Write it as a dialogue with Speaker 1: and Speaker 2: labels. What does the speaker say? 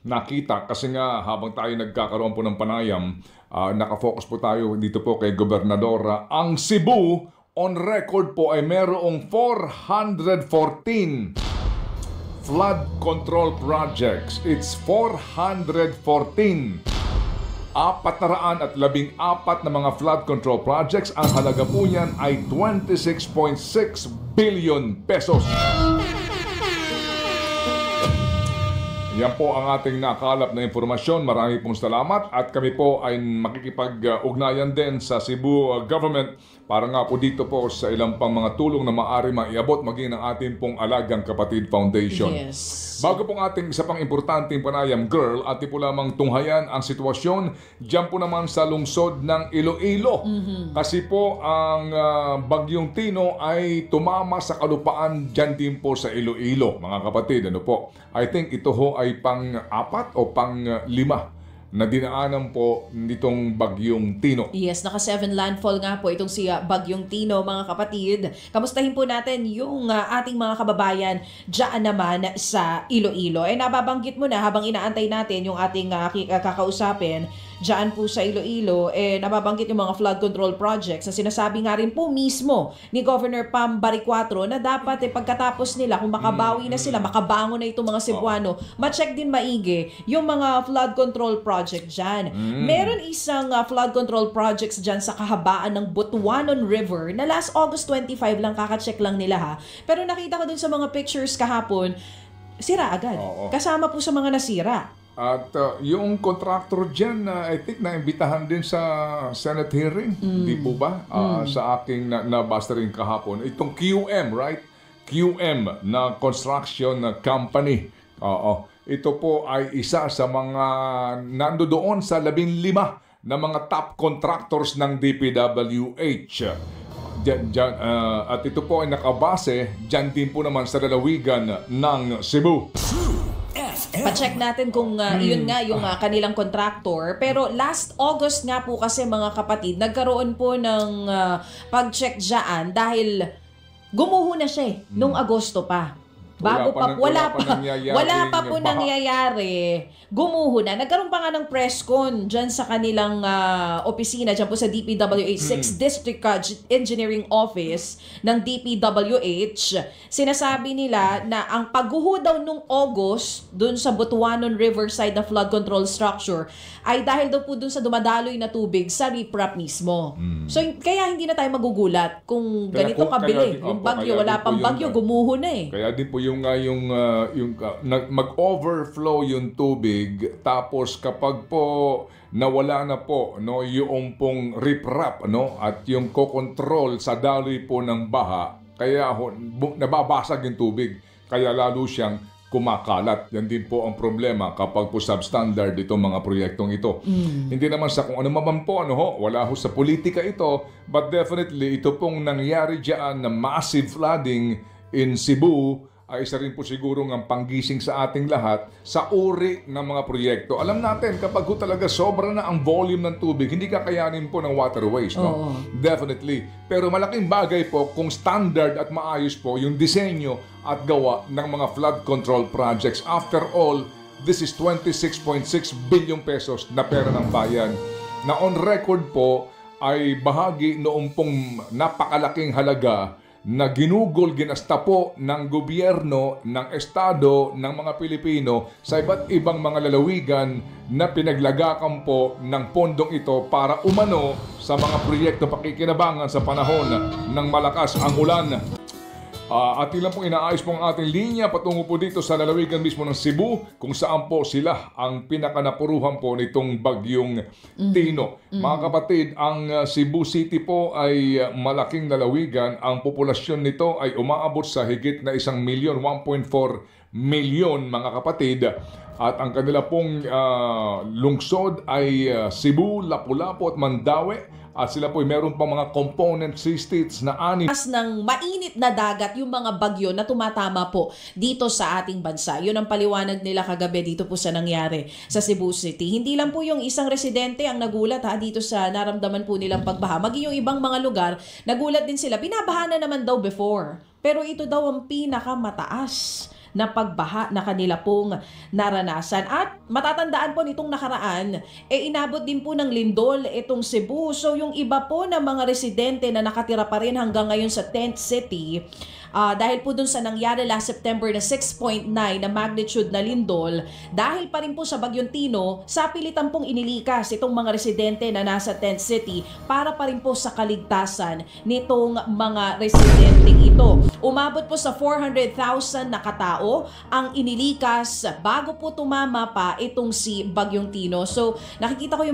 Speaker 1: nakita kasi nga habang tayo nagkakaroon po ng panayam, nakafocus po tayo dito po kay Gobernadora. Ang Cebu on record po ay merong 414 flood control projects. It's 414. 414 na mga flood control projects. Ang halaga po niyan ay 26.6 billion pesos. Yan po ang ating nakalap na impormasyon. Marami pong salamat at kami po ay makikipag-ugnayan din sa Cebu government para nga po dito po sa ilang pang mga tulong na maaari maiabot maging ng ating pong Alagang Kapatid Foundation.
Speaker 2: Yes.
Speaker 1: Bago pong ating isa pang importanteng panayam, girl, atin po lamang tunghayan ang sitwasyon dyan po naman sa lungsod ng Iloilo. Kasi po ang Bagyong Tino ay tumama sa kalupaan dyan din po sa Iloilo, mga kapatid. Ano po? I think ito ho ay pang-4 o pang-5 na dinaanan po nitong Bagyong Tino.
Speaker 2: Yes, naka-7 landfall nga po itong si Bagyong Tino, mga kapatid. Kamustahin po natin yung ating mga kababayan dyan naman sa Iloilo. Nababanggit mo na habang inaantay natin yung ating kakausapin dyan po sa Iloilo, nababanggit yung mga flood control projects na sinasabi nga rin po mismo ni Governor Pam Baricuatro na dapat pagkatapos nila, kung makabawi na sila, makabangon na itong mga Cebuano, ma-check din maigi yung mga flood control project dyan. Meron isang flood control projects dyan sa kahabaan ng Butuanon River na last August 25 lang, kaka-check lang nila ha. Pero nakita ko dun sa mga pictures kahapon, sira agad. Kasama po sa mga nasira.
Speaker 1: At yung contractor dyan, I think naimbitahan din sa Senate hearing, di po ba? Sa aking nabasa rin kahapon. Itong QM, right? QM na construction company. Ito po ay isa sa mga nandoon sa 15 na mga top contractors ng DPWH. At ito po ay nakabase dyan din po naman sa lalawigan ng Cebu.
Speaker 2: Pa-check natin kung yun nga yung kanilang contractor. Pero last August nga po kasi, mga kapatid, nagkaroon po ng pag-check dyan dahil gumuho na siya nung Agosto pa. Wala pa po nangyayari. Gumuho na. Nagkaroon pa nga ng press con dyan sa kanilang opisina, dyan po sa DPWH 6th District Engineering Office ng DPWH. Sinasabi nila na ang pagguho daw nung August dun sa Butuanon Riverside na flood control structure ay dahil daw po dun sa dumadaloy na tubig sa riprap mismo. So kaya hindi na tayo magugulat kung ganito kabili. Yung bagyo, wala pang bagyo, gumuho na
Speaker 1: Kaya din po yung mag-overflow yung tubig, tapos kapag po nawala na po yung pong riprap at yung kokontrol sa daloy po ng baha, kaya nababasag yung tubig, kaya lalo siyang kumakalat. Yan din po ang problema kapag po substandard itong mga proyektong ito. Hindi naman sa kung ano man po, wala ho sa politika ito, but definitely ito pong nangyari dyan na massive flooding in Cebu ay isa rin po siguro ng panggising sa ating lahat sa uri ng mga proyekto. Alam natin, kapag talaga sobra na ang volume ng tubig, hindi kakayanin po ng waterways. Definitely. Pero malaking bagay po kung standard at maayos po yung disenyo at gawa ng mga flood control projects. After all, this is 26.6 billion pesos na pera ng bayan na on record po ay bahagi noong pong napakalaking halaga na ginasta po ng gobyerno, ng estado, ng mga Pilipino sa iba't ibang mga lalawigan na pinaglagakan po ng pondong ito para umano sa mga proyekto pakikinabangan sa panahon ng malakas ang ulan. At ilang pong inaayos po ang ating linya patungo po dito sa lalawigan mismo ng Cebu, kung saan po sila ang pinakanapuruhan po nitong Bagyong Tino. Mga kapatid, ang Cebu City po ay malaking lalawigan. Ang populasyon nito ay umaabot sa higit na 1 milyon, 1.4 milyon, mga kapatid. At ang kanila pong lungsod ay Cebu, Lapu-Lapu at Mandaue. At sila po meron pa mga component states na 6
Speaker 2: ng mainit na dagat yung mga bagyo na tumatama po dito sa ating bansa. Yun ang paliwanag nila kagabi dito po sa nangyari sa Cebu City. Hindi lang po yung isang residente ang nagulat dito sa naramdaman po nilang pagbaha. Maging yung ibang mga lugar, nagulat din sila. Binabaha na naman daw before. Pero ito daw ang pinakamataas na pagbaha na kanila pong naranasan. At matatandaan po nitong nakaraan, inabot din po ng lindol itong Cebu. So yung iba po na mga residente na nakatira pa rin hanggang ngayon sa Tent City, dahil po dun sa nangyari last September na 6.9 na magnitude na lindol, dahil pa rin po sa Bagyong Tino, sa pilitan pong inilikas itong mga residente na nasa Tent City para pa rin po sa kaligtasan nitong mga residente ito. Umabot po sa 400,000 na katao ang inilikas bago po tumama pa itong si Bagyong Tino. So nakikita ko yung